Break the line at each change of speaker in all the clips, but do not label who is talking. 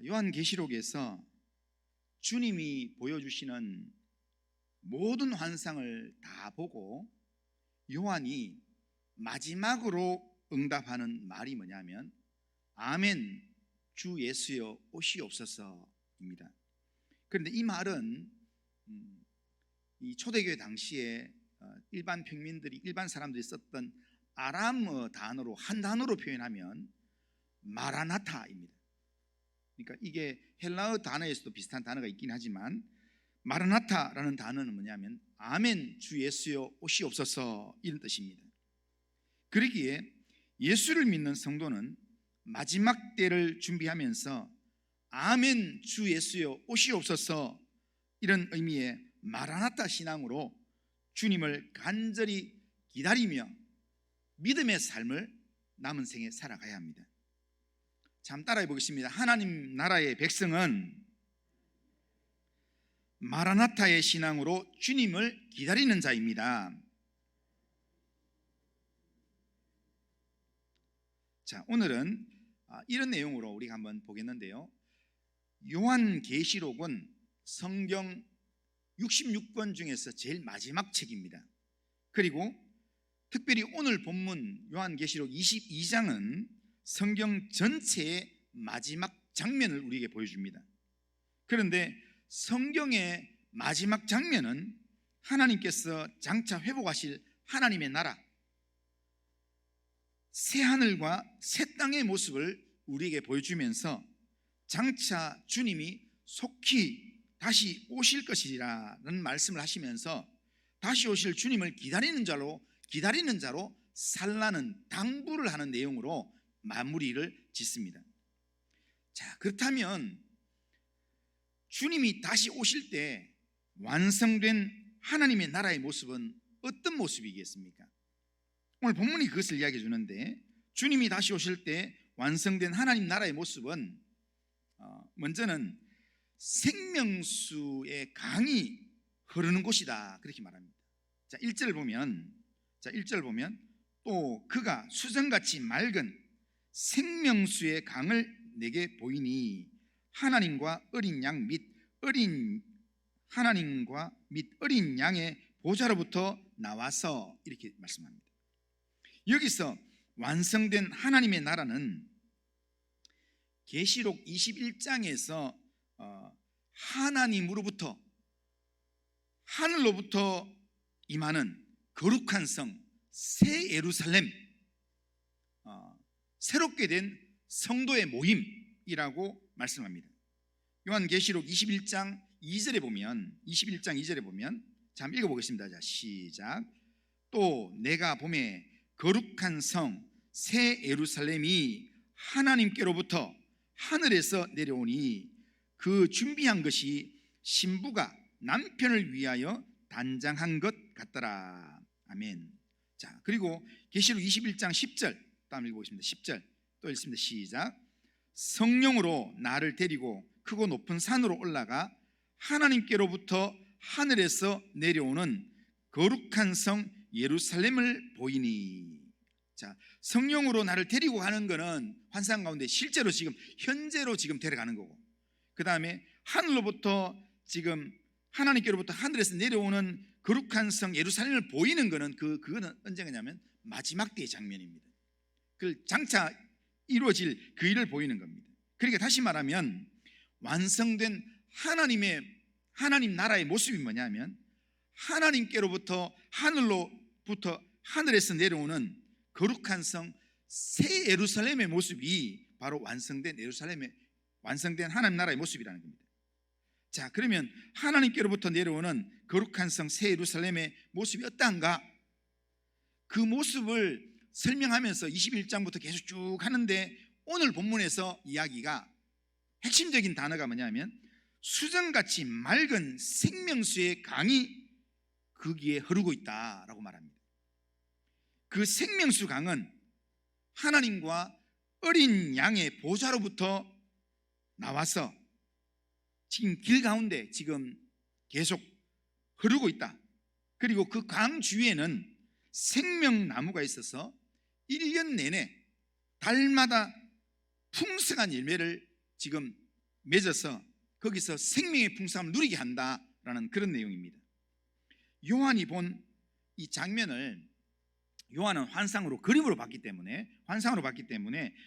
요한계시록에서 주님이 보여주시는 모든 환상을 다 보고 요한이 마지막으로 응답하는 말이 뭐냐면 아멘 주 예수여 오시옵소서입니다. 그런데 이 말은 이 초대교회 당시에 일반 평민들이, 일반 사람들이 썼던 아람어 단어로, 한 단어로 표현하면 마라나타입니다. 그러니까 이게 헬라어 단어에서도 비슷한 단어가 있긴 하지만 마라나타라는 단어는 뭐냐면 아멘 주 예수여 오시옵소서 이런 뜻입니다. 그러기에 예수를 믿는 성도는 마지막 때를 준비하면서 아멘 주 예수여 오시옵소서 이런 의미의 마라나타 신앙으로 주님을 간절히 기다리며 믿음의 삶을 남은 생에 살아가야 합니다. 참 따라해 보겠습니다. 하나님 나라의 백성은 마라나타의 신앙으로 주님을 기다리는 자입니다. 자, 오늘은 이런 내용으로 우리가 한번 보겠는데요. 요한계시록은 성경 66권 중에서 제일 마지막 책입니다. 그리고 특별히 오늘 본문 요한계시록 22장은 성경 전체의 마지막 장면을 우리에게 보여줍니다. 그런데 성경의 마지막 장면은 하나님께서 장차 회복하실 하나님의 나라, 새 하늘과 새 땅의 모습을 우리에게 보여주면서 장차 주님이 속히 다시 오실 것이라는 말씀을 하시면서 다시 오실 주님을 기다리는 자로 살라는 당부를 하는 내용으로 마무리를 짓습니다. 자, 그렇다면 주님이 다시 오실 때 완성된 하나님의 나라의 모습은 어떤 모습이겠습니까? 오늘 본문이 그것을 이야기해 주는데, 주님이 다시 오실 때 완성된 하나님 나라의 모습은 먼저는 생명수의 강이 흐르는 곳이다, 그렇게 말합니다. 자, 1절 보면 또 그가 수정같이 맑은 생명수의 강을 내게 보이니 하나님과 어린 양의 보좌로부터 나와서, 이렇게 말씀합니다. 여기서 완성된 하나님의 나라는 계시록 21장에서 하나님으로부터, 하늘로부터 임하는 거룩한 성, 새 예루살렘, 새롭게 된 성도의 모임이라고 말씀합니다. 요한계시록 21장 2절에 보면 자, 한번 읽어보겠습니다. 자, 시작. 또 내가 보매 거룩한 성 새 예루살렘이 하나님께로부터 하늘에서 내려오니 그 준비한 것이 신부가 남편을 위하여 단장한 것 같더라. 아멘. 자, 그리고 계시록 21장 10절 또 한번 읽어보겠습니다. 10절 또 읽습니다. 시작. 성령으로 나를 데리고 크고 높은 산으로 올라가 하나님께로부터 하늘에서 내려오는 거룩한 성 예루살렘을 보이니. 자, 성령으로 나를 데리고 가는 것은 환상 가운데 실제로 지금 현재로 지금 데려가는 거고, 그 다음에 하늘로부터 지금 하나님께로부터 하늘에서 내려오는 거룩한 성 예루살렘을 보이는 것은 그거는 언제냐면 마지막 때의 장면입니다. 그 장차 이루어질 그 일을 보이는 겁니다. 그러니까 다시 말하면 완성된 하나님 나라의 모습이 뭐냐면 하나님께로부터 하늘에서 내려오는 거룩한 성 새 예루살렘의 모습이 바로 완성된 하나님 나라의 모습이라는 겁니다. 자, 그러면 하나님께로부터 내려오는 거룩한 성 새 예루살렘의 모습이 어떠한가? 그 모습을 설명하면서 21장부터 계속 쭉 하는데, 오늘 본문에서 이야기가 핵심적인 단어가 뭐냐면 수정같이 맑은 생명수의 강이 거기에 흐르고 있다라고 말합니다. 그 생명수 강은 하나님과 어린 양의 보좌로부터 나와서 지금 길 가운데 지금 계속 흐르고 있다. 그리고 그 강 주위에는 생명나무가 있어서 1년 내내 달마다 풍성한 열매를 지금 맺어서 거기서 생명의 풍성함을 누리게 한다라는 그런 내용입니다. 요한이 본 이 장면을 요한은 환상으로 그림으로 봤기 때문에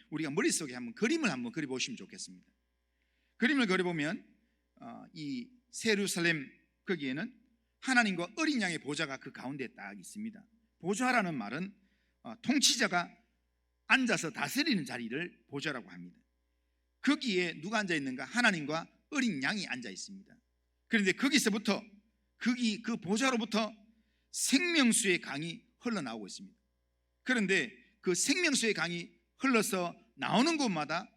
우리가 머릿속에 한번 그림을 한번 그려보시면 좋겠습니다. 그림을 그려보면 이 새 예루살렘 거기에는 하나님과 어린 양의 보좌가 그 가운데 딱 있습니다. 보좌라는 말은 통치자가 앉아서 다스리는 자리를 보좌라고 합니다. 거기에 누가 앉아 있는가? 하나님과 어린 양이 앉아 있습니다. 그런데 거기서부터 그 보좌로부터 생명수의 강이 흘러나오고 있습니다. 그런데 그 생명수의 강이 흘러서 나오는 곳마다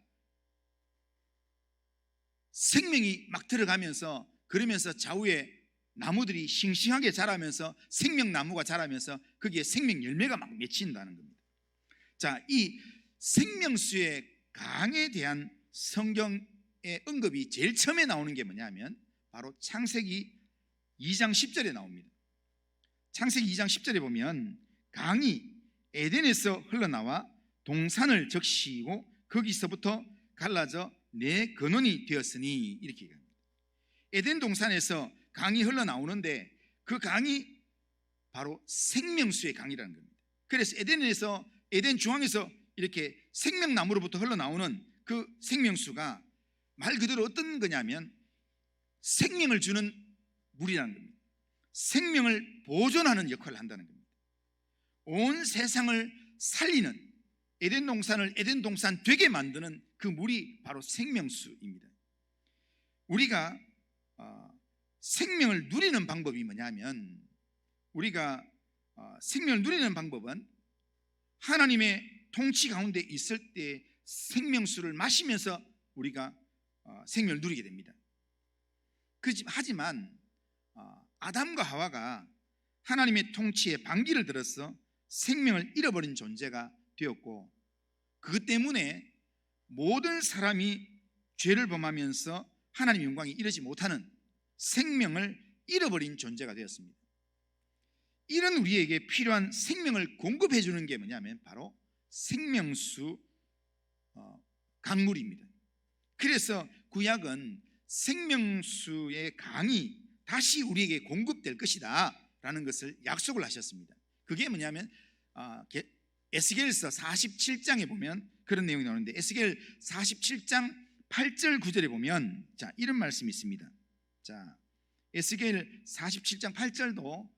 생명이 막 들어가면서, 그러면서 좌우에 나무들이 싱싱하게 자라면서 생명나무가 자라면서 거기에 생명 열매가 막 맺힌다는 겁니다. 자, 이 생명수의 강에 대한 성경의 언급이 제일 처음에 나오는 게 뭐냐면 바로 창세기 2장 10절에 나옵니다. 창세기 2장 10절에 보면 강이 에덴에서 흘러나와 동산을 적시고 거기서부터 갈라져 내 근원이 되었으니, 이렇게 얘기합니다. 에덴 동산에서 강이 흘러나오는데 그 강이 바로 생명수의 강이라는 겁니다. 그래서 에덴 중앙에서 이렇게 생명나무로부터 흘러나오는 그 생명수가 말 그대로 어떤 거냐면 생명을 주는 물이라는 겁니다. 생명을 보존하는 역할을 한다는 겁니다. 온 세상을 살리는, 에덴 동산을 에덴 동산 되게 만드는 그 물이 바로 생명수입니다. 우리가 생명을 누리는 방법이 뭐냐면, 우리가 생명을 누리는 방법은 하나님의 통치 가운데 있을 때 생명수를 마시면서 우리가 생명을 누리게 됩니다. 하지만 아담과 하와가 하나님의 통치에 반기를 들어서 생명을 잃어버린 존재가 되었고, 그것 때문에 모든 사람이 죄를 범하면서 하나님의 영광에 이르지 못하는 생명을 잃어버린 존재가 되었습니다. 이런 우리에게 필요한 생명을 공급해 주는 게 뭐냐면 바로 생명수 강물입니다. 그래서 구약은 생명수의 강이 다시 우리에게 공급될 것이다 라는 것을 약속을 하셨습니다. 그게 뭐냐면 에스겔서 47장에 보면 그런 내용이 나오는데, 에스겔 47장 8절 9절에 보면 이런 말씀이 있습니다. 에스겔 47장 8절도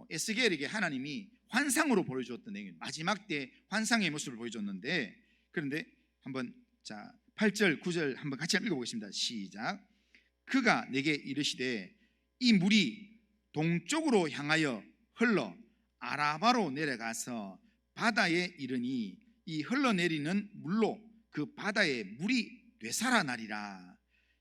에스겔에게 하나님이 환상으로 보여주었던 내용입니다. 마지막 때 환상의 모습을 보여줬는데, 그런데 한번 8절 9절 한번 같이 읽어보겠습니다. 시작. 그가 내게 이르시되 이 물이 동쪽으로 향하여 흘러 아라바로 내려가서 바다에 이르니 이 흘러내리는 물로 그 바다의 물이 되살아나리라.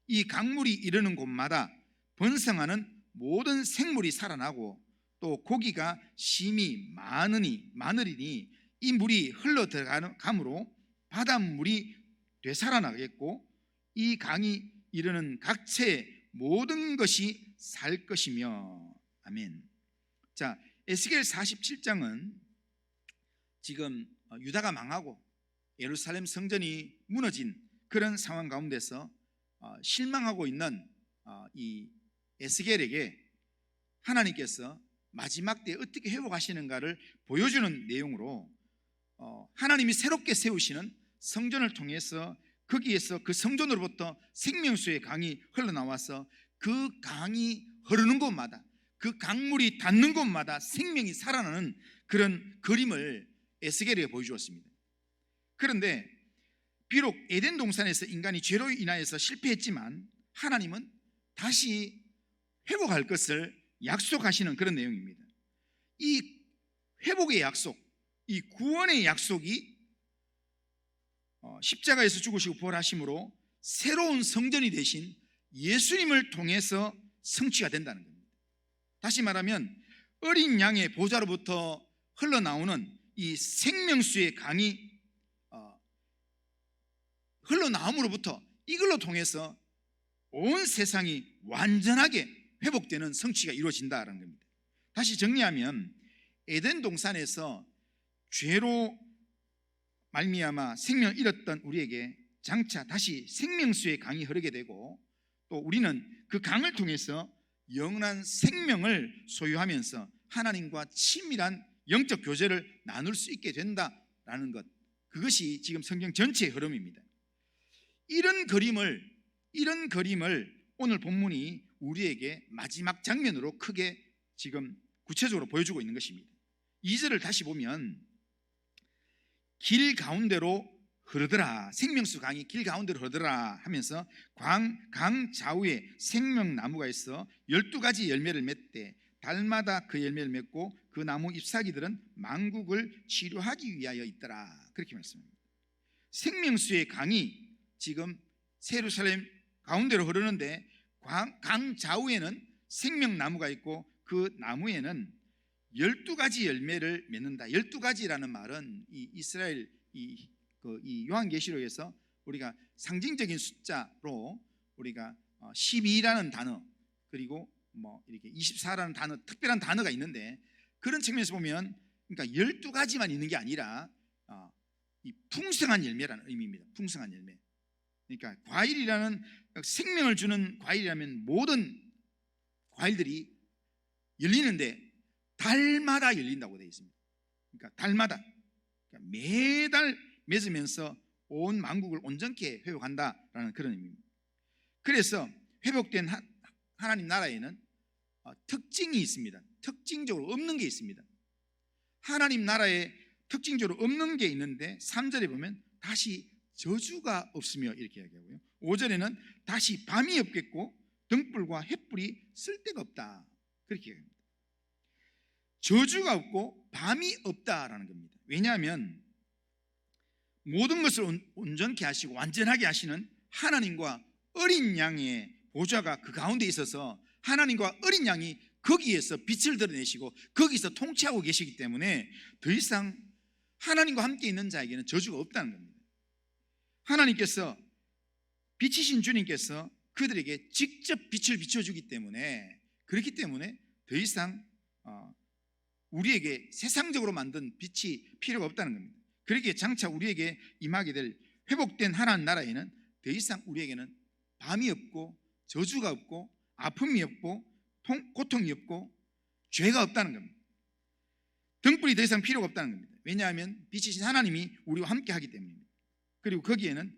이 강물이 이르는 곳마다 번성하는 모든 생물이 살아나고 또 고기가 심히 많으리니 이 물이 흘러 들어감으로 바닷물이 되살아나겠고 이 강이 이르는 각체의 모든 것이 살 것이며. 아멘. 에스겔 47장은 지금 유다가 망하고 예루살렘 성전이 무너진 그런 상황 가운데서 실망하고 있는 이 에스겔에게 하나님께서 마지막 때 어떻게 회복하시는가를 보여주는 내용으로 하나님이 새롭게 세우시는 성전을 통해서 거기에서 그 성전으로부터 생명수의 강이 흘러나와서 그 강이 흐르는 곳마다, 그 강물이 닿는 곳마다 생명이 살아나는 그런 그림을 에스겔에게 보여주었습니다. 그런데 비록 에덴 동산에서 인간이 죄로 인하여서 실패했지만 하나님은 다시 회복할 것을 약속하시는 그런 내용입니다. 이 회복의 약속, 이 구원의 약속이 십자가에서 죽으시고 부활하심으로 새로운 성전이 되신 예수님을 통해서 성취가 된다는 겁니다. 다시 말하면 어린 양의 보좌로부터 흘러나오는 이 생명수의 강이 흘러나옴으로부터 이걸로 통해서 온 세상이 완전하게 회복되는 성취가 이루어진다는 겁니다. 다시 정리하면 에덴 동산에서 죄로 말미암아 생명을 잃었던 우리에게 장차 다시 생명수의 강이 흐르게 되고, 또 우리는 그 강을 통해서 영원한 생명을 소유하면서 하나님과 친밀한 영적 교제를 나눌 수 있게 된다라는 것, 그것이 지금 성경 전체의 흐름입니다. 이런 그림을 오늘 본문이 우리에게 마지막 장면으로 크게 지금 구체적으로 보여주고 있는 것입니다. 2절을 다시 보면 길 가운데로 흐르더라, 생명수 강이 길 가운데로 흐르더라 하면서 강 좌우에 생명나무가 있어 12가지 열매를 맺되 달마다 그 열매를 맺고 그 나무 잎사귀들은 만국을 치료하기 위하여 있더라, 그렇게 말씀합니다. 생명수의 강이 지금 예루살렘 가운데로 흐르는데 강 좌우에는 생명나무가 있고 그 나무에는 12가지 열매를 맺는다. 12가지라는 말은 이 이스라엘 이 요한계시록에서 우리가 상징적인 숫자로 우리가 12라는 단어, 그리고 뭐 이렇게 24라는 단어, 특별한 단어가 있는데, 그런 측면에서 보면 그러니까 12가지만 있는 게 아니라 이 풍성한 열매라는 의미입니다. 풍성한 열매. 그러니까 과일이라는, 생명을 주는 과일이라면 모든 과일들이 열리는데 달마다 열린다고 되어 있습니다. 그러니까 달마다, 그러니까 매달 맺으면서 온 만국을 온전케 회복한다라는 그런 의미입니다. 그래서 회복된 하나님 나라에는 특징이 있습니다. 특징적으로 없는 게 있습니다. 하나님 나라에 특징적으로 없는 게 있는데 3절에 보면 다시 저주가 없으며 이렇게 이야기하고요, 5절에는 다시 밤이 없겠고 등불과 횃불이 쓸데가 없다, 그렇게 이야기합니다. 저주가 없고 밤이 없다라는 겁니다. 왜냐하면 모든 것을 온전케 하시고 완전하게 하시는 하나님과 어린 양의 보좌가 그 가운데 있어서 하나님과 어린 양이 거기에서 빛을 드러내시고 거기서 통치하고 계시기 때문에 더 이상 하나님과 함께 있는 자에게는 저주가 없다는 겁니다. 하나님께서, 빛이신 주님께서 그들에게 직접 빛을 비춰주기 때문에, 그렇기 때문에 더 이상 우리에게 세상적으로 만든 빛이 필요가 없다는 겁니다. 그렇게 장차 우리에게 임하게 될 회복된 하나님 나라에는 더 이상 우리에게는 밤이 없고 저주가 없고 아픔이 없고 고통이 없고 죄가 없다는 겁니다. 등불이 더 이상 필요가 없다는 겁니다. 왜냐하면 빛이신 하나님이 우리와 함께 하기 때문입니다. 그리고 거기에는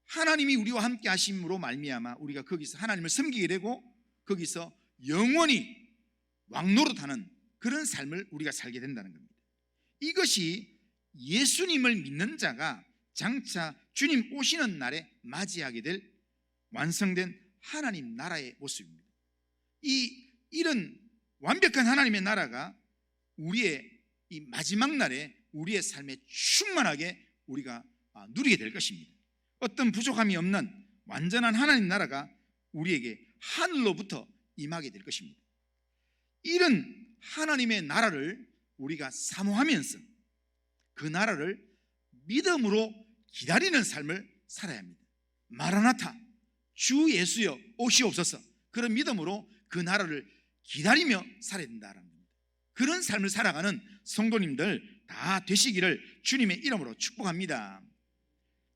하나님이 우리와 함께 하심으로 말미암아 우리가 거기서 하나님을 섬기게 되고 거기서 영원히 왕노릇하는 그런 삶을 우리가 살게 된다는 겁니다. 이것이 예수님을 믿는 자가 장차 주님 오시는 날에 맞이하게 될 완성된 하나님 나라의 모습입니다. 이런 완벽한 하나님의 나라가 우리의 이 마지막 날에 우리의 삶에 충만하게 우리가 누리게 될 것입니다. 어떤 부족함이 없는 완전한 하나님 나라가 우리에게 하늘로부터 임하게 될 것입니다. 이런 하나님의 나라를 우리가 사모하면서 그 나라를 믿음으로 기다리는 삶을 살아야 합니다. 마라나타, 주 예수여 오시옵소서, 그런 믿음으로 그 나라를 기다리며 살아야 된다는 겁니다. 그런 삶을 살아가는 성도님들 다 되시기를 주님의 이름으로 축복합니다.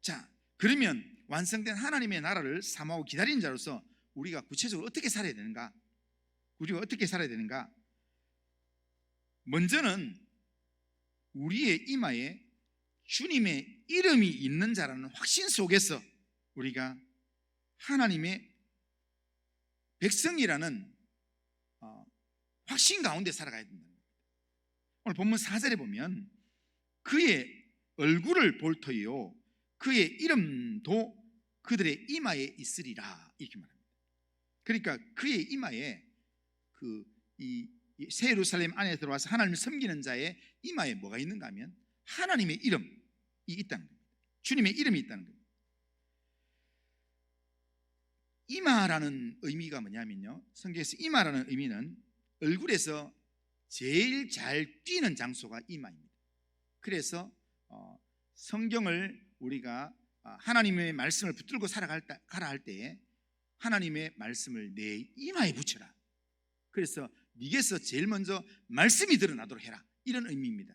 자, 그러면 완성된 하나님의 나라를 사모하고 기다리는 자로서 우리가 구체적으로 어떻게 살아야 되는가? 우리가 어떻게 살아야 되는가? 먼저는 우리의 이마에 주님의 이름이 있는 자라는 확신 속에서 우리가 하나님의 백성이라는 확신 가운데 살아가야 된다. 오늘 본문 4절에 보면 그의 얼굴을 볼 터이요 그의 이름도 그들의 이마에 있으리라, 이렇게 말합니다. 그러니까 그의 이마에 새 예루살렘 안에 들어와서 하나님을 섬기는 자의 이마에 뭐가 있는가 하면 하나님의 이름이 있다는 겁니다. 주님의 이름이 있다는 겁니다. 이마라는 의미가 뭐냐면요, 성경에서 이마라는 의미는 얼굴에서 제일 잘 뛰는 장소가 이마입니다. 그래서 성경을 우리가 하나님의 말씀을 붙들고 가라 할 때에 하나님의 말씀을 내 이마에 붙여라. 그래서 네게서 제일 먼저 말씀이 드러나도록 해라, 이런 의미입니다.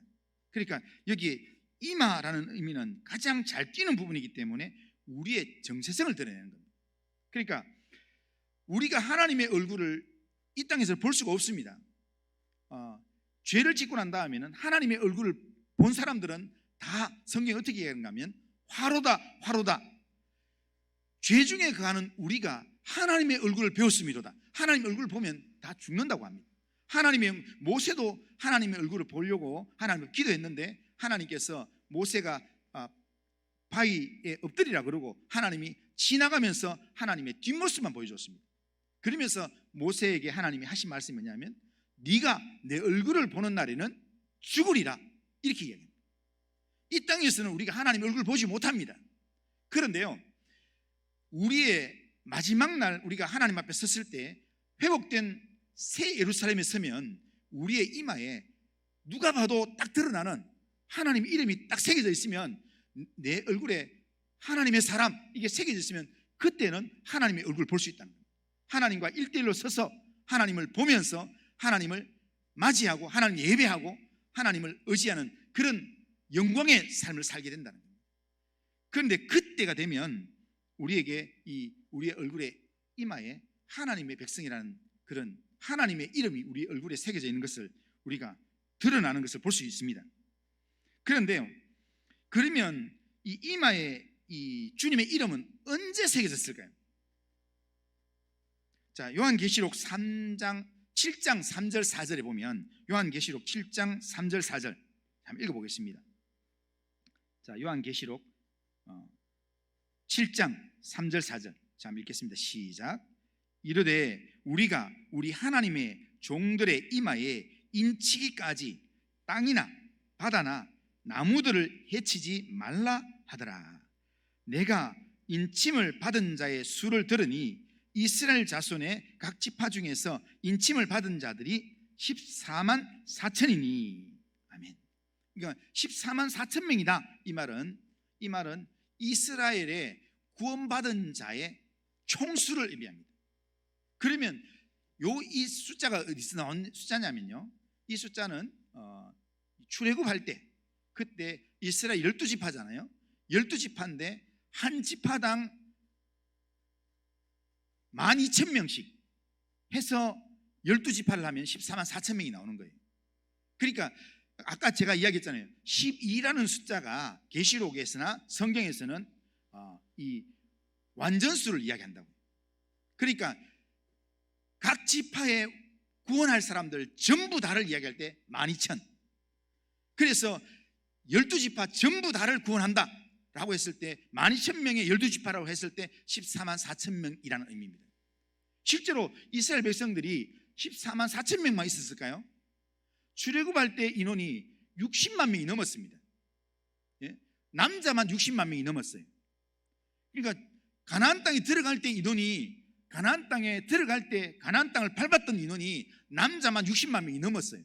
그러니까 여기 이마라는 의미는 가장 잘 뛰는 부분이기 때문에 우리의 정체성을 드러내는 겁니다. 그러니까 우리가 하나님의 얼굴을 이 땅에서 볼 수가 없습니다. 죄를 짓고 난 다음에는 하나님의 얼굴을 본 사람들은 다 성경이 어떻게 얘기하는가 하면 화로다 화로다, 죄 중에 거하는 우리가 하나님의 얼굴을 배웠음이로다. 하나님의 얼굴을 보면 다 죽는다고 합니다. 하나님의 모세도 하나님의 얼굴을 보려고 하나님을 기도했는데 하나님께서 모세가 바위에 엎드리라 그러고 하나님이 지나가면서 하나님의 뒷모습만 보여줬습니다. 그러면서 모세에게 하나님이 하신 말씀이 뭐냐면 네가 내 얼굴을 보는 날에는 죽으리라, 이렇게 이야기합니다. 이 땅에서는 우리가 하나님의 얼굴을 보지 못합니다. 그런데요, 우리의 마지막 날 우리가 하나님 앞에 섰을 때 회복된 새 예루살렘에 서면 우리의 이마에 누가 봐도 딱 드러나는 하나님의 이름이 딱 새겨져 있으면, 내 얼굴에 하나님의 사람 이게 새겨져 있으면 그때는 하나님의 얼굴을 볼 수 있다는 겁니다. 하나님과 1대1로 서서 하나님을 보면서 하나님을 맞이하고 하나님 예배하고 하나님을 의지하는 그런 영광의 삶을 살게 된다는 겁니다. 그런데 그때가 되면 우리에게 우리의 얼굴에 이마에 하나님의 백성이라는 그런 하나님의 이름이 우리 얼굴에 새겨져 있는 것을 우리가 드러나는 것을 볼 수 있습니다. 그런데요, 그러면 이 이마에 이 주님의 이름은 언제 새겨졌을까요? 자, 요한계시록 7장 3절 4절에 보면 요한계시록 7장 3절 4절 한번 읽어보겠습니다. 자, 요한계시록 7장 3절 4절 자, 한번 읽겠습니다. 시작. 이르되 우리가 우리 하나님의 종들의 이마에 인치기까지 땅이나 바다나 나무들을 해치지 말라 하더라. 내가 인침을 받은 자의 수를 들으니 이스라엘 자손의 각 지파 중에서 인침을 받은 자들이 14만 4천이니. 아멘. 그러니까 14만 4천 명이다. 이 말은 이스라엘의 구원받은 자의 총수를 의미합니다. 그러면 이 숫자가 어디서 나온 숫자냐면요, 이 숫자는 출애굽할 때 그때 이스라엘 12지파잖아요. 12지파인데 한 지파당 12,000명씩 해서 12지파를 하면 14만 4천 명이 나오는 거예요. 그러니까 아까 제가 이야기했잖아요. 12라는 숫자가 계시록에서나 성경에서는 이 완전수를 이야기한다고. 그러니까 각 지파에 구원할 사람들 전부 다를 이야기할 때 12,000. 그래서 12지파 전부 다를 구원한다 라고 했을 때 12,000명의 12지파라고 했을 때 14만 4천 명이라는 의미입니다. 실제로 이스라엘 백성들이 14만 4천 명만 있었을까요? 출애굽할 때 인원이 60만 명이 넘었습니다. 예? 남자만 60만 명이 넘었어요. 그러니까 가나안 땅에 들어갈 때 인원이, 가나안 땅에 들어갈 때 가나안 땅을 밟았던 인원이 남자만 60만 명이 넘었어요.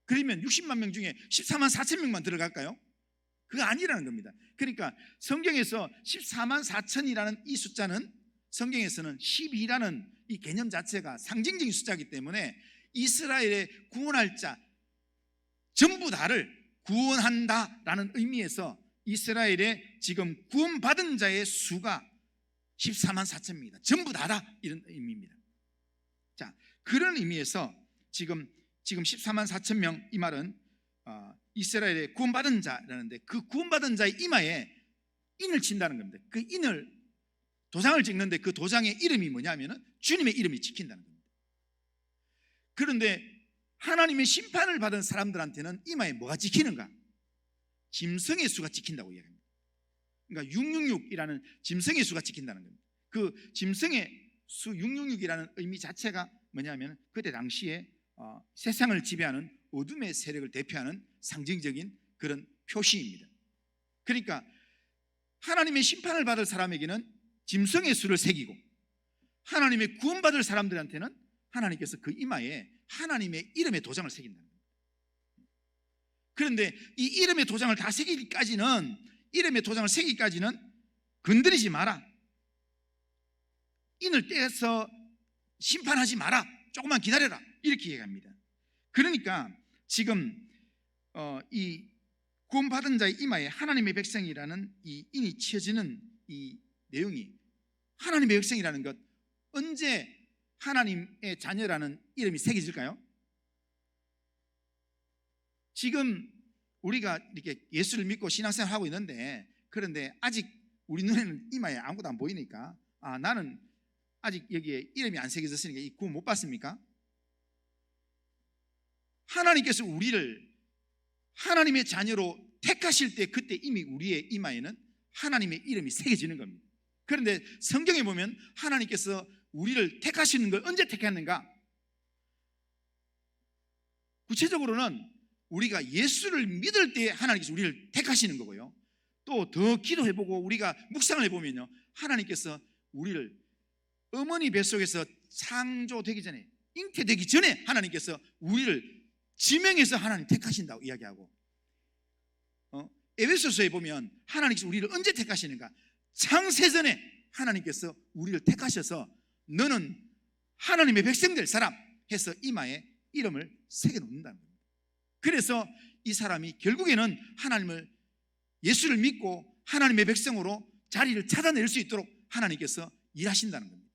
그러면 60만 명 중에 14만 4천 명만 들어갈까요? 그거 아니라는 겁니다. 그러니까 성경에서 14만 4천이라는 이 숫자는 성경에서는 12라는 이 개념 자체가 상징적인 숫자이기 때문에 이스라엘의 구원할 자 전부 다를 구원한다라는 의미에서 이스라엘의 지금 구원받은 자의 수가 14만 4천 명이다. 전부 다다, 이런 의미입니다. 자, 그런 의미에서 지금 14만 4천 명, 이 말은 이스라엘의 구원받은 자라는데 그 구원받은 자의 이마에 인을 친다는 겁니다. 그 인을, 도장을 찍는데 그 도장의 이름이 뭐냐면은 주님의 이름이 찍힌다는 겁니다. 그런데 하나님의 심판을 받은 사람들한테는 이마에 뭐가 찍히는가? 짐승의 수가 찍힌다고 이야기합니다. 그러니까 666이라는 짐승의 수가 찍힌다는 겁니다. 그 짐승의 수 666이라는 의미 자체가 뭐냐면 그때 당시에 세상을 지배하는 어둠의 세력을 대표하는 상징적인 그런 표시입니다. 그러니까 하나님의 심판을 받을 사람에게는 짐승의 수를 새기고 하나님의 구원받을 사람들한테는 하나님께서 그 이마에 하나님의 이름의 도장을 새긴다는 겁니다. 그런데 이 이름의 도장을 다 새기기까지는, 이름의 도장을 새기기까지는 건드리지 마라, 인을 떼서 심판하지 마라, 조금만 기다려라, 이렇게 얘기합니다. 그러니까 지금 이 구원받은 자의 이마에 하나님의 백성이라는 이 인이 치어지는 이 내용이 하나님의 백성이라는 것, 언제 하나님의 자녀라는 이름이 새겨질까요? 지금 우리가 이렇게 예수를 믿고 신앙생활 하고 있는데, 그런데 아직 우리 눈에는 이마에 아무것도 안 보이니까 나는 아직 여기에 이름이 안 새겨졌으니까 이 구원 못 받습니까? 하나님께서 우리를 하나님의 자녀로 택하실 때 그때 이미 우리의 이마에는 하나님의 이름이 새겨지는 겁니다. 그런데 성경에 보면 하나님께서 우리를 택하시는 걸 언제 택했는가? 구체적으로는 우리가 예수를 믿을 때 하나님께서 우리를 택하시는 거고요, 또 더 기도해보고 우리가 묵상을 해보면요, 하나님께서 우리를 어머니 뱃속에서 창조되기 전에, 잉태되기 전에 하나님께서 우리를 지명해서 하나님 택하신다고 이야기하고, 에베소서에 보면 하나님께서 우리를 언제 택하시는가? 창세전에 하나님께서 우리를 택하셔서 너는 하나님의 백성 될 사람 해서 이마에 이름을 새겨놓는다는 겁니다. 그래서 이 사람이 결국에는 하나님을, 예수를 믿고 하나님의 백성으로 자리를 찾아낼 수 있도록 하나님께서 일하신다는 겁니다.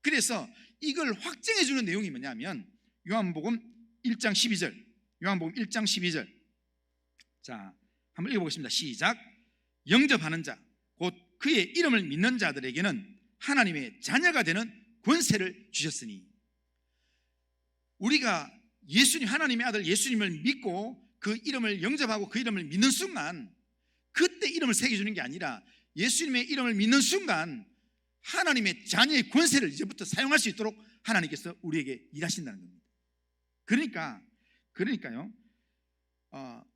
그래서 이걸 확증해 주는 내용이 뭐냐면 요한복음 1장 12절, 요한복음 1장 12절. 자, 한번 읽어보겠습니다. 시작. 영접하는 자, 곧 그의 이름을 믿는 자들에게는 하나님의 자녀가 되는 권세를 주셨으니. 우리가 예수님, 하나님의 아들 예수님을 믿고 그 이름을 영접하고 그 이름을 믿는 순간, 그때 이름을 새겨주는 게 아니라 예수님의 이름을 믿는 순간 하나님의 자녀의 권세를 이제부터 사용할 수 있도록 하나님께서 우리에게 일하신다는 겁니다. 그러니까요,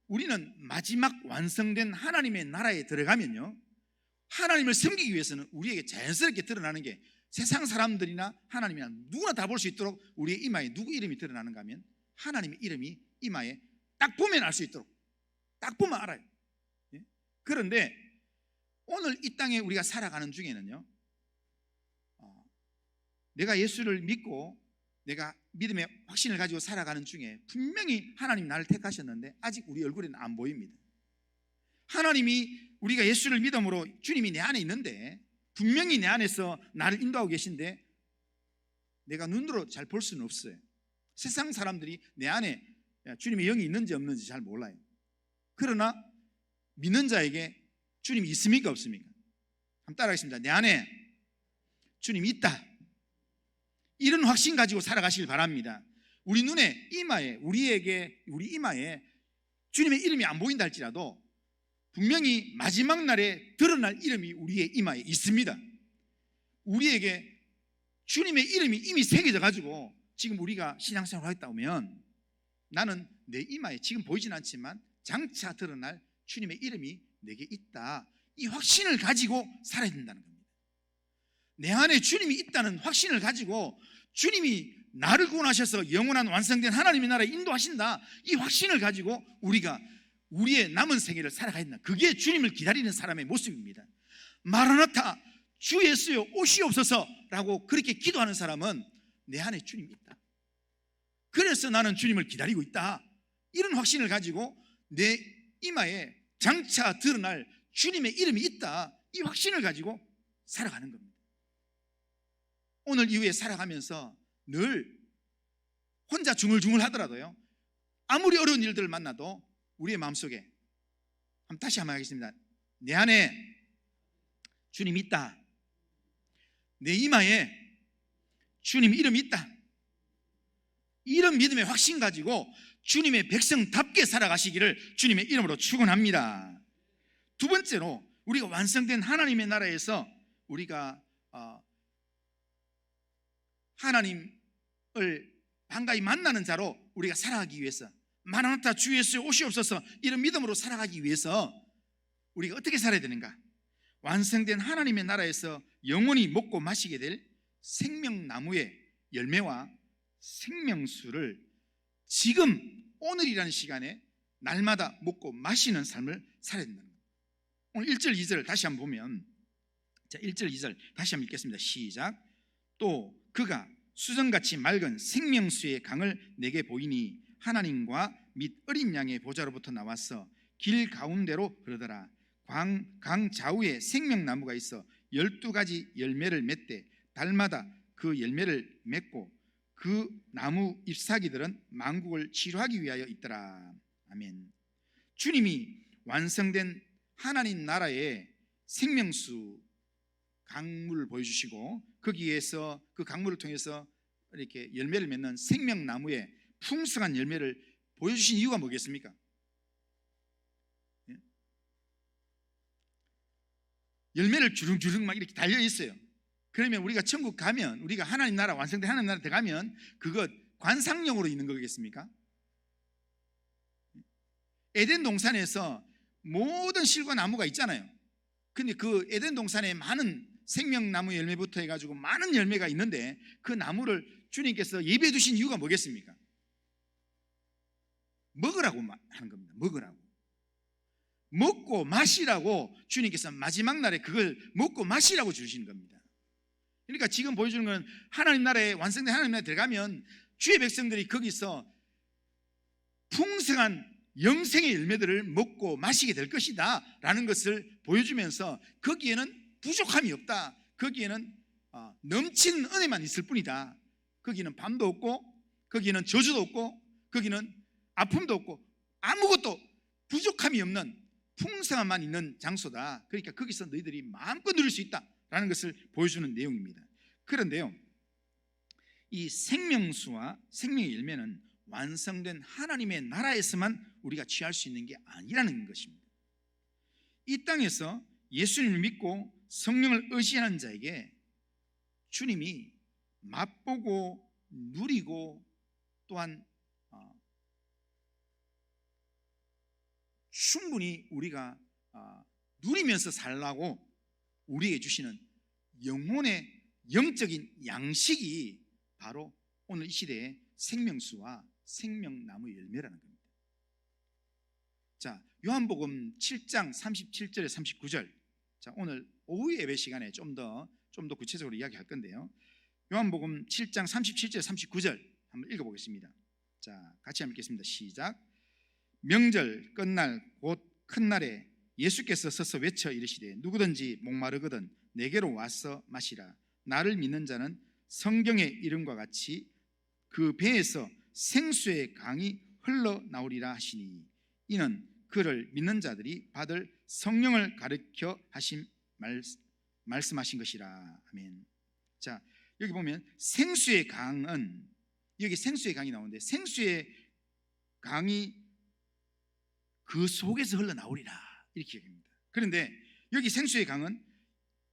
우리는 마지막 완성된 하나님의 나라에 들어가면요, 하나님을 섬기기 위해서는 우리에게 자연스럽게 드러나는 게, 세상 사람들이나 하나님이나 누구나 다 볼 수 있도록 우리의 이마에 누구 이름이 드러나는가 하면 하나님의 이름이 이마에 딱 보면 알 수 있도록, 딱 보면 알아요. 그런데 오늘 이 땅에 우리가 살아가는 중에는요, 내가 예수를 믿고 내가 믿음의 확신을 가지고 살아가는 중에 분명히 하나님 나를 택하셨는데 아직 우리 얼굴에는 안 보입니다. 하나님이, 우리가 예수를 믿음으로 주님이 내 안에 있는데, 분명히 내 안에서 나를 인도하고 계신데 내가 눈으로 잘 볼 수는 없어요. 세상 사람들이 내 안에 주님의 영이 있는지 없는지 잘 몰라요. 그러나 믿는 자에게 주님이 있습니까 없습니까? 한번 따라하겠습니다. 내 안에 주님이 있다. 이런 확신 가지고 살아가시길 바랍니다. 우리 눈에, 이마에, 우리 이마에 주님의 이름이 안 보인다 할지라도 분명히 마지막 날에 드러날 이름이 우리의 이마에 있습니다. 우리에게 주님의 이름이 이미 새겨져 가지고 지금 우리가 신앙생활을 하겠다 하면 나는 내 이마에 지금 보이진 않지만 장차 드러날 주님의 이름이 내게 있다, 이 확신을 가지고 살아야 된다는 겁니다. 내 안에 주님이 있다는 확신을 가지고 주님이 나를 구원하셔서 영원한 완성된 하나님의 나라에 인도하신다, 이 확신을 가지고 우리가 우리의 남은 생애를 살아가야 된다. 그게 주님을 기다리는 사람의 모습입니다. 마라나타, 주 예수여 오시옵소서라고 그렇게 기도하는 사람은 내 안에 주님이 있다, 그래서 나는 주님을 기다리고 있다, 이런 확신을 가지고 내 이마에 장차 드러날 주님의 이름이 있다, 이 확신을 가지고 살아가는 겁니다. 오늘 이후에 살아가면서 늘 혼자 중얼중얼 하더라도요, 아무리 어려운 일들을 만나도 우리의 마음속에, 다시 한번 하겠습니다. 내 안에 주님이 있다, 내 이마에 주님 이름이 있다, 이런 믿음의 확신 가지고 주님의 백성답게 살아가시기를 주님의 이름으로 축원합니다. 두 번째로, 우리가 완성된 하나님의 나라에서 우리가 하나님을 반가이 만나는 자로 우리가 살아가기 위해서, 마라나타 주 예수 오시옵소서, 이런 믿음으로 살아가기 위해서 우리가 어떻게 살아야 되는가? 완성된 하나님의 나라에서 영원히 먹고 마시게 될 생명나무의 열매와 생명수를 지금 오늘이라는 시간에 날마다 먹고 마시는 삶을 살아야 된다는 거예요. 오늘 1절 2절 다시 한번 보면, 자, 1절 2절 다시 한번 읽겠습니다. 시작. 또 그가 수정같이 맑은 생명수의 강을 내게 보이니 하나님과 및 어린 양의 보좌로부터 나와서 길 가운데로 흐르더라. 강 좌우에 생명나무가 있어 12가지 열매를 맺되 달마다 그 열매를 맺고 그 나무 잎사귀들은 만국을 치료하기 위하여 있더라. 아멘. 주님이 완성된 하나님 나라의 생명수 강물을 보여주시고 거기에서 그 강물을 통해서 이렇게 열매를 맺는 생명나무의 풍성한 열매를 보여주신 이유가 뭐겠습니까? 열매를 주릉주릉 막 이렇게 달려 있어요. 그러면 우리가 천국 가면, 우리가 하나님 나라, 완성된 하나님 나라 들어가면 그것 관상용으로 있는 거겠습니까? 에덴 동산에서 모든 실과 나무가 있잖아요. 근데 그 에덴 동산에 많은 생명나무 열매부터 해가지고 많은 열매가 있는데 그 나무를 주님께서 예배해 두신 이유가 뭐겠습니까? 먹으라고 하는 겁니다. 먹으라고. 먹고 마시라고 주님께서 마지막 날에 그걸 먹고 마시라고 주시는 겁니다. 그러니까 지금 보여주는 건 하나님 나라에 완성된 하나님 나라에 들어가면 주의 백성들이 거기서 풍성한 영생의 열매들을 먹고 마시게 될 것이다 라는 것을 보여주면서 거기에는 부족함이 없다, 거기에는 넘치는 은혜만 있을 뿐이다, 거기는 밤도 없고 거기는 저주도 없고 거기는 아픔도 없고 아무것도 부족함이 없는 풍성함만 있는 장소다. 그러니까 거기서 너희들이 마음껏 누릴 수 있다라는 것을 보여주는 내용입니다. 그런데요, 이 생명수와 생명의 열매는 완성된 하나님의 나라에서만 우리가 취할 수 있는 게 아니라는 것입니다. 이 땅에서 예수님을 믿고 성령을 의지하는 자에게 주님이 맛보고 누리고 또한 충분히 우리가 누리면서 살라고 우리에게 주시는 영혼의 영적인 양식이 바로 오늘 이 시대의 생명수와 생명나무 열매라는 겁니다. 자, 요한복음 7장 37절에 39절. 자, 오늘 오후 예배 시간에 좀 더 구체적으로 이야기할 건데요. 요한복음 7장 37절 39절 한번 읽어보겠습니다. 자, 같이 한번 읽겠습니다. 시작. 명절 끝날 곧 큰 날에 예수께서 서서 외쳐 이르시되 누구든지 목마르거든 내게로 와서 마시라. 나를 믿는 자는 성경의 이름과 같이 그 배에서 생수의 강이 흘러나오리라 하시니 이는 그를 믿는 자들이 받을 성령을 가르쳐 하신 말씀하신 것이라. 아멘. 자, 여기 보면 생수의 강은, 여기 생수의 강이 나오는데 생수의 강이 그 속에서 흘러나오리라 이렇게 얘기합니다. 그런데 여기 생수의 강은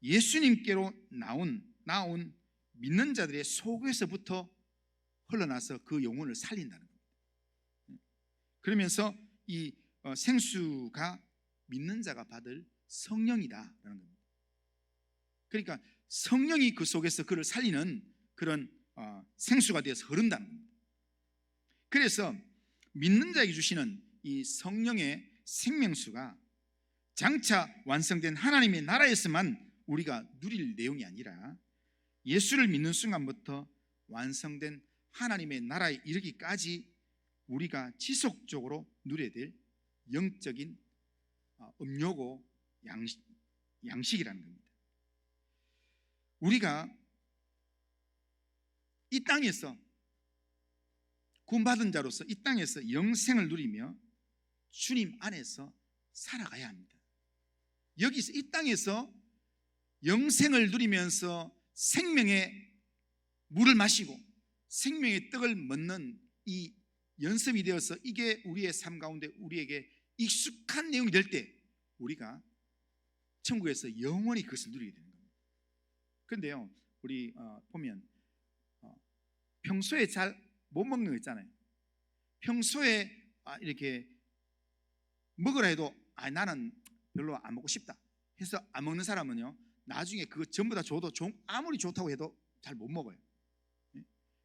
예수님께로 나온 믿는 자들의 속에서부터 흘러나서 그 영혼을 살린다는 겁니다. 그러면서 이 생수가 믿는 자가 받을 성령이다라는 겁니다. 그러니까 성령이 그 속에서 그를 살리는 그런 생수가 되어서 흐른다는 겁니다. 그래서 믿는 자에게 주시는 이 성령의 생명수가 장차 완성된 하나님의 나라에서만 우리가 누릴 내용이 아니라 예수를 믿는 순간부터 완성된 하나님의 나라에 이르기까지 우리가 지속적으로 누려야 될 영적인 음료고 양식이라는 겁니다. 우리가 이 땅에서 구원받은 자로서 이 땅에서 영생을 누리며 주님 안에서 살아가야 합니다. 여기서 이 땅에서 영생을 누리면서 생명의 물을 마시고 생명의 떡을 먹는 이 연습이 되어서 이게 우리의 삶 가운데 우리에게 익숙한 내용이 될 때 우리가 천국에서 영원히 그것을 누리게 되는 겁니다. 그런데요, 우리 보면 평소에 잘 못 먹는 거 있잖아요. 평소에 이렇게 먹으라 해도 나는 별로 안 먹고 싶다 해서 안 먹는 사람은요, 나중에 그거 전부 다 줘도 아무리 좋다고 해도 잘 못 먹어요.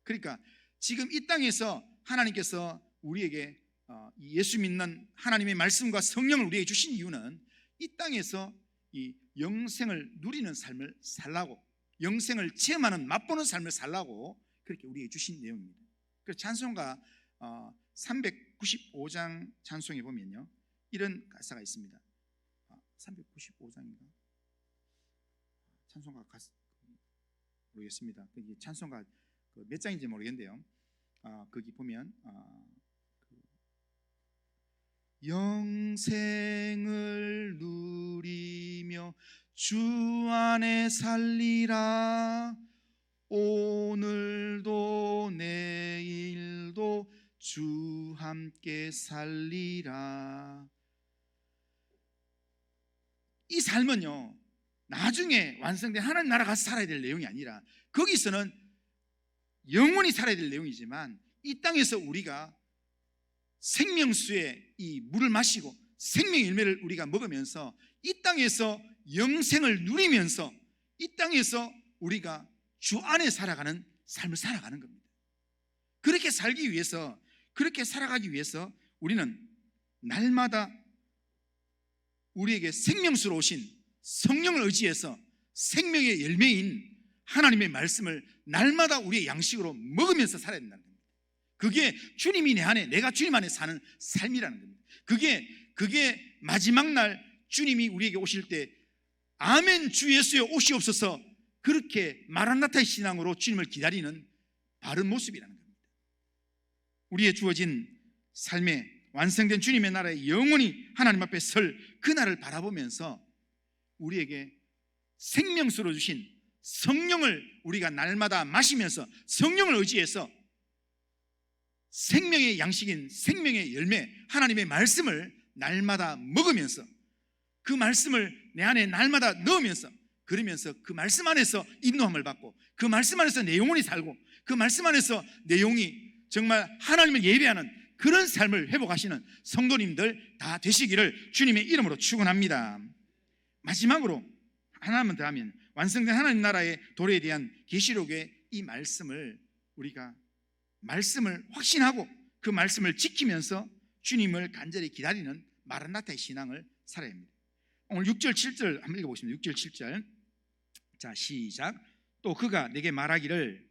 그러니까 지금 이 땅에서 하나님께서 우리에게 예수 믿는 하나님의 말씀과 성령을 우리에게 주신 이유는 이 땅에서 이 영생을 누리는 삶을 살라고, 영생을 체험하는 맛보는 삶을 살라고 그렇게 우리에게 주신 내용입니다. 그래서 찬송가 395장 찬송에 보면요, 이런 가사가 있습니다. 395장인가? 찬송가 모르겠습니다. 거기 찬송가 몇 장인지 모르겠는데요. 거기 보면 영생을 누리며 주 안에 살리라. 오늘도 내일도 주 함께 살리라. 이 삶은요, 나중에 완성된 하나님 나라 가서 살아야 될 내용이 아니라 거기서는 영원히 살아야 될 내용이지만 이 땅에서 우리가 생명수의 이 물을 마시고 생명의 열매를 우리가 먹으면서 이 땅에서 영생을 누리면서 이 땅에서 우리가 주 안에 살아가는 삶을 살아가는 겁니다. 그렇게 살기 위해서, 그렇게 살아가기 위해서 우리는 날마다 우리에게 생명수로 오신 성령을 의지해서 생명의 열매인 하나님의 말씀을 날마다 우리의 양식으로 먹으면서 살아야 된다는 겁니다. 그게 주님이 내 안에, 내가 주님 안에 사는 삶이라는 겁니다. 그게 마지막 날 주님이 우리에게 오실 때 아멘 주 예수여 오시옵소서, 그렇게 마란나타의 신앙으로 주님을 기다리는 바른 모습이라는 겁니다. 우리의 주어진 삶에 완성된 주님의 나라에 영원히 하나님 앞에 설 그날을 바라보면서 우리에게 생명수로 주신 성령을 우리가 날마다 마시면서 성령을 의지해서 생명의 양식인 생명의 열매 하나님의 말씀을 날마다 먹으면서 그 말씀을 내 안에 날마다 넣으면서, 그러면서 그 말씀 안에서 인도함을 받고 그 말씀 안에서 내 영혼이 살고 그 말씀 안에서 내 영이 정말 하나님을 예배하는 그런 삶을 회복하시는 성도님들 다 되시기를 주님의 이름으로 축원합니다. 마지막으로 하나만 더 하면 완성된 하나님 나라의 도래에 대한 계시록의 이 말씀을 우리가 말씀을 확신하고 그 말씀을 지키면서 주님을 간절히 기다리는 마란나타의 신앙을 살아야 합니다. 오늘 6절 7절 한번 읽어보십니다. 6절 7절 자 시작. 또 그가 내게 말하기를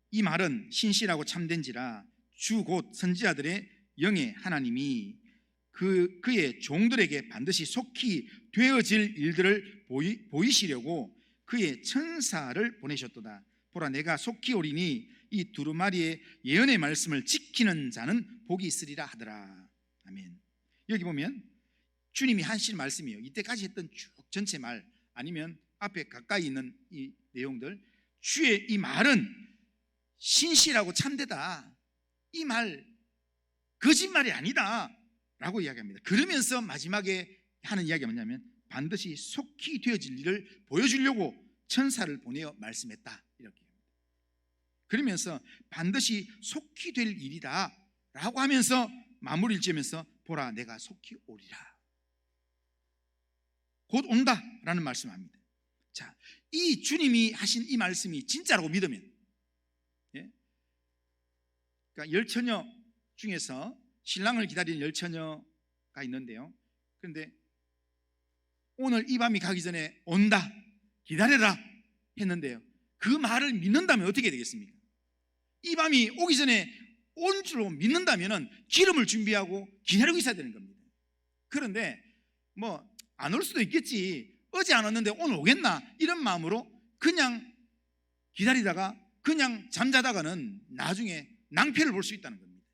이 말은 신실하고 참된지라 주 곧 선지자들의 영의 하나님이 그의 종들에게 반드시 속히 되어질 일들을 보이시려고 그의 천사를 보내셨도다. 보라 내가 속히 오리니 이 두루마리의 예언의 말씀을 지키는 자는 복이 있으리라 하더라. 아멘. 여기 보면 주님이 하신 말씀이에요. 이때까지 했던 쭉 전체 말 아니면 앞에 가까이 있는 이 내용들, 주의 이 말은 신실하고 참되다. 이 말 거짓말이 아니다 라고 이야기합니다. 그러면서 마지막에 하는 이야기가 뭐냐면 반드시 속히 되어질 일을 보여주려고 천사를 보내어 말씀했다 이렇게 합니다. 그러면서 반드시 속히 될 일이다 라고 하면서 마무리를 지으면서 보라 내가 속히 오리라, 곧 온다 라는 말씀을 합니다. 자, 이 주님이 하신 이 말씀이 진짜라고 믿으면, 그러니까 열처녀 중에서 신랑을 기다리는 열처녀가 있는데요, 그런데 오늘 이 밤이 가기 전에 온다 기다려라 했는데요, 그 말을 믿는다면 어떻게 되겠습니까? 이 밤이 오기 전에 온 줄로 믿는다면 기름을 준비하고 기다리고 있어야 되는 겁니다. 그런데 뭐 안 올 수도 있겠지, 어제 안 왔는데 오늘 오겠나 이런 마음으로 그냥 기다리다가 그냥 잠자다가는 나중에 낭패를 볼 수 있다는 겁니다.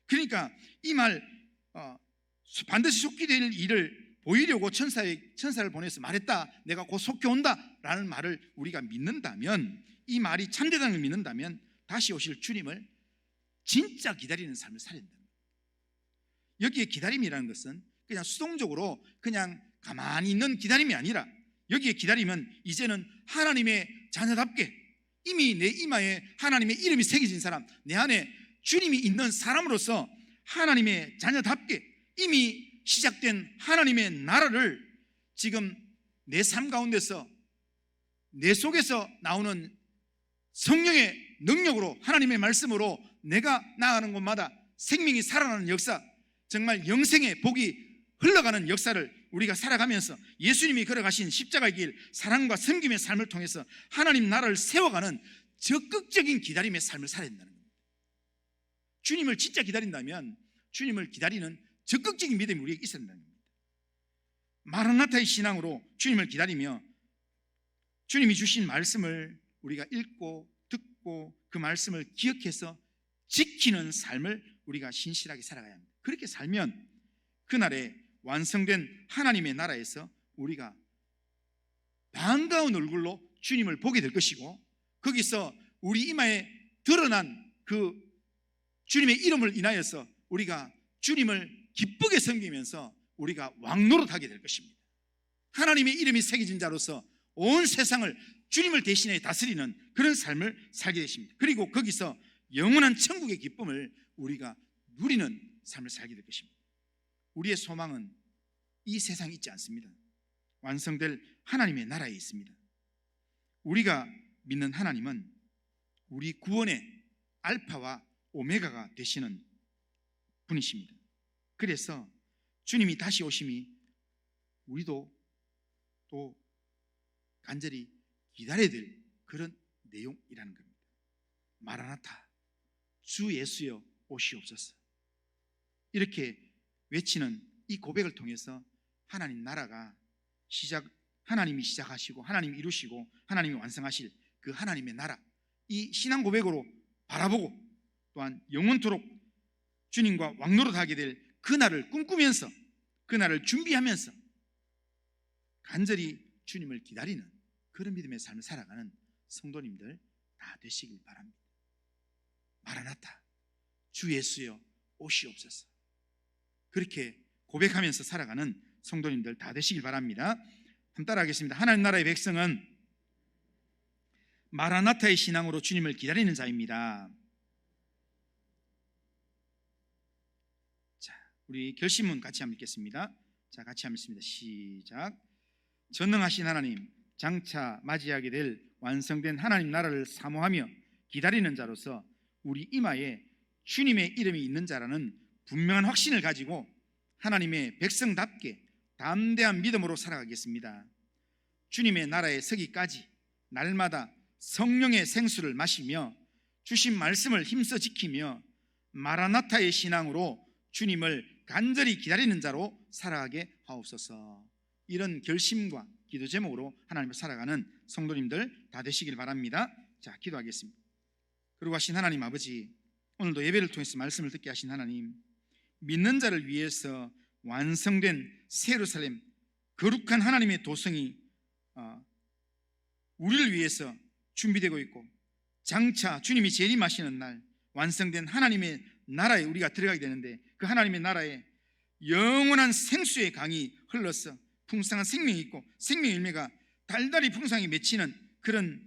그러니까 이 말 반드시 속히 될 일을 보이려고 천사를 보내서 말했다, 내가 곧 속히 온다 라는 말을 우리가 믿는다면, 이 말이 참되다는 걸 믿는다면 다시 오실 주님을 진짜 기다리는 삶을 살아야 된다. 여기에 기다림이라는 것은 그냥 수동적으로 그냥 가만히 있는 기다림이 아니라, 여기에 기다림은 이제는 하나님의 자녀답게 이미 내 이마에 하나님의 이름이 새겨진 사람, 내 안에 주님이 있는 사람으로서 하나님의 자녀답게 이미 시작된 하나님의 나라를 지금 내 삶 가운데서 내 속에서 나오는 성령의 능력으로 하나님의 말씀으로 내가 나아가는 곳마다 생명이 살아나는 역사, 정말 영생의 복이 흘러가는 역사를 우리가 살아가면서 예수님이 걸어가신 십자가의 길, 사랑과 섬김의 삶을 통해서 하나님 나라를 세워가는 적극적인 기다림의 삶을 살아야 된다는 겁니다. 주님을 진짜 기다린다면 주님을 기다리는 적극적인 믿음이 우리에게 있어야 된다는 겁니다. 마란나타의 신앙으로 주님을 기다리며 주님이 주신 말씀을 우리가 읽고 듣고 그 말씀을 기억해서 지키는 삶을 우리가 신실하게 살아가야 합니다. 그렇게 살면 그날에 완성된 하나님의 나라에서 우리가 반가운 얼굴로 주님을 보게 될 것이고, 거기서 우리 이마에 드러난 그 주님의 이름을 인하여서 우리가 주님을 기쁘게 섬기면서 우리가 왕노릇하게 될 것입니다. 하나님의 이름이 새겨진 자로서 온 세상을 주님을 대신해 다스리는 그런 삶을 살게 되십니다. 그리고 거기서 영원한 천국의 기쁨을 우리가 누리는 삶을 살게 될 것입니다. 우리의 소망은 이 세상에 있지 않습니다. 완성될 하나님의 나라에 있습니다. 우리가 믿는 하나님은 우리 구원의 알파와 오메가가 되시는 분이십니다. 그래서 주님이 다시 오심이 우리도 또 간절히 기다려야 될 그런 내용이라는 겁니다. 마라나타, 주 예수여 오시옵소서. 이렇게 외치는 이 고백을 통해서 하나님 나라가 하나님이 시작하시고 하나님이 이루시고 하나님이 완성하실 그 하나님의 나라, 이 신앙 고백으로 바라보고 또한 영원토록 주님과 왕노릇하게 될 그날을 꿈꾸면서 그날을 준비하면서 간절히 주님을 기다리는 그런 믿음의 삶을 살아가는 성도님들 다 되시길 바랍니다. 마라나타, 주 예수여 오시옵소서. 그렇게 고백하면서 살아가는 성도님들 다 되시길 바랍니다. 한번 따라하겠습니다. 하나님 나라의 백성은 마라나타의 신앙으로 주님을 기다리는 자입니다. 자, 우리 결심문 같이 한번 읽겠습니다. 자, 같이 한번 읽습니다. 시작. 전능하신 하나님, 장차 맞이하게 될 완성된 하나님 나라를 사모하며 기다리는 자로서 우리 이마에 주님의 이름이 있는 자라는 분명한 확신을 가지고 하나님의 백성답게 담대한 믿음으로 살아가겠습니다. 주님의 나라에 서기까지 날마다 성령의 생수를 마시며 주신 말씀을 힘써 지키며 마라나타의 신앙으로 주님을 간절히 기다리는 자로 살아가게 하옵소서. 이런 결심과 기도 제목으로 하나님을 살아가는 성도님들 다 되시길 바랍니다. 자, 기도하겠습니다. 그리고 하신 하나님 아버지, 오늘도 예배를 통해서 말씀을 듣게 하신 하나님, 믿는 자를 위해서 완성된 새 예루살렘, 거룩한 하나님의 도성이 우리를 위해서 준비되고 있고, 장차 주님이 재림하시는 날 완성된 하나님의 나라에 우리가 들어가게 되는데, 그 하나님의 나라에 영원한 생수의 강이 흘러서 풍성한 생명이 있고 생명의 열매가 달달이 풍성하게 맺히는 그런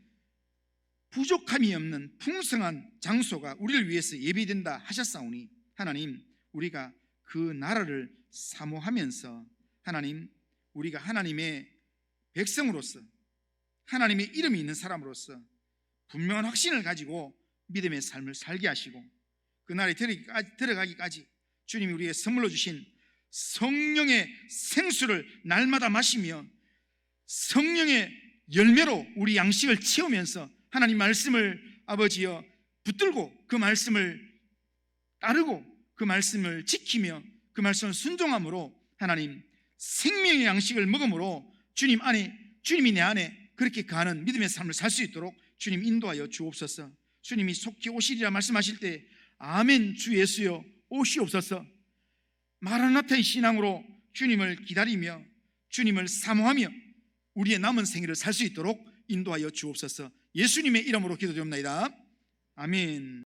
부족함이 없는 풍성한 장소가 우리를 위해서 예비된다 하셨사오니, 하나님, 우리가 그 나라를 사모하면서 하나님, 우리가 하나님의 백성으로서 하나님의 이름이 있는 사람으로서 분명한 확신을 가지고 믿음의 삶을 살게 하시고, 그날에 들어가기까지 주님이 우리에게 선물로 주신 성령의 생수를 날마다 마시며 성령의 열매로 우리 양식을 채우면서 하나님 말씀을 아버지여 붙들고 그 말씀을 따르고 그 말씀을 지키며 그 말씀을 순종함으로 하나님 생명의 양식을 먹음으로 주님이 내 안에 그렇게 가는 믿음의 삶을 살 수 있도록 주님 인도하여 주옵소서. 주님이 속히 오시리라 말씀하실 때 아멘, 주 예수여 오시옵소서. 마라나타의 신앙으로 주님을 기다리며 주님을 사모하며 우리의 남은 생애를 살 수 있도록 인도하여 주옵소서. 예수님의 이름으로 기도드립니다. 아멘.